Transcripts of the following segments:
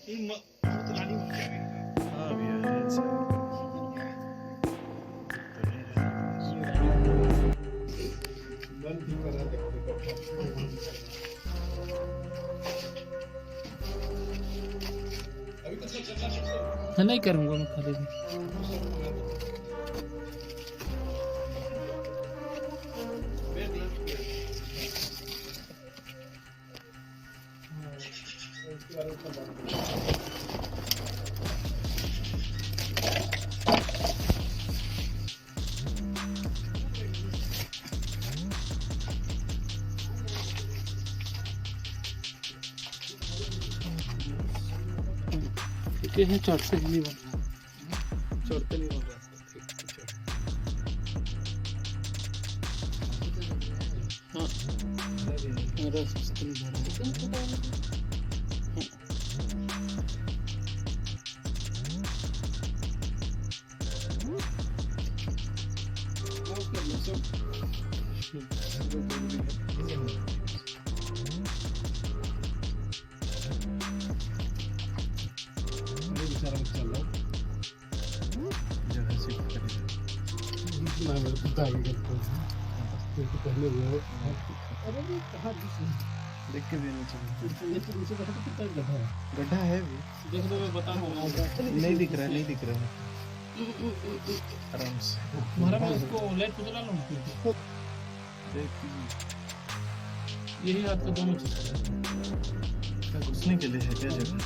हाँ भैया है ऐसा। मैं नहीं करूँगा, मैं खाली भी। ये है चढ़ते ही नहीं बन चढ़ते नहीं होगा। हाँ मेरा सिस्टम भरा जगह शिफ्ट करेगा। देख के भी नहीं चला। गड्ढा है भी। देख दो, मैं बता दूंगा। नहीं दिख रहा है, नहीं दिख रहा है। आराम से तुम्हारा मैं उसको लाइट को जला लूँ। देख। यही हाथ का दोनों चीज क्या घुसने के लिए है क्या जगह?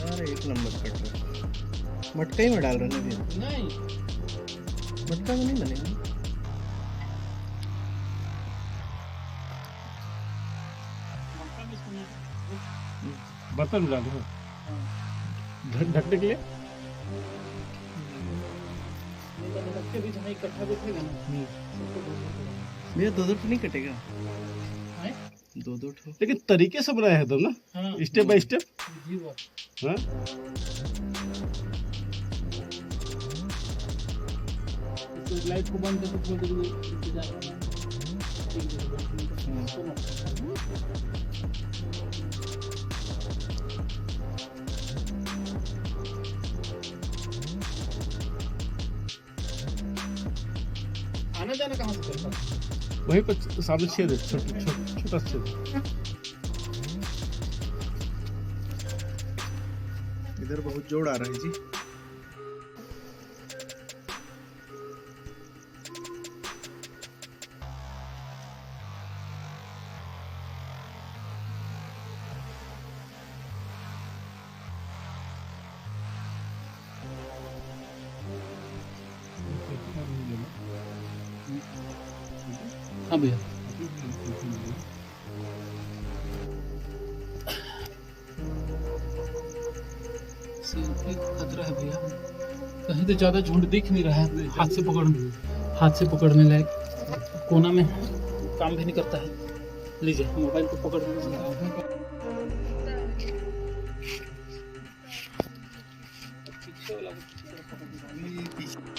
अरे एक नंबर कट रहा है। मटका ही में डाल रहा है ना भैया? नहीं, मटका में नहीं बनेगा। बर्तन डाल दो ढकने के लिए। के बीच में इकट्ठा बैठेगा ना। भैया दो दो ठो नहीं कटेगा? हैं? दो दो ठो। लेकिन तरीके से बनाया है तुम ना, हाँ, स्टेप बाय स्टेप। जी बात। हाँ तो लाइट को बंद करके थोड़ी देर इंतजार करना। आना जाना कहाँ से करता है? वहीं पर सामने छेद है, छोटा छेद। इधर बहुत जोड़ आ रहा है जी। हाँ भैया। खतरा है भैया, कहीं तो ज्यादा झुंड दिख नहीं रहा है। हाथ से पकड़ने लायक कोना में काम भी नहीं करता है। लीजिए मोबाइल को पकड़ लीजिए।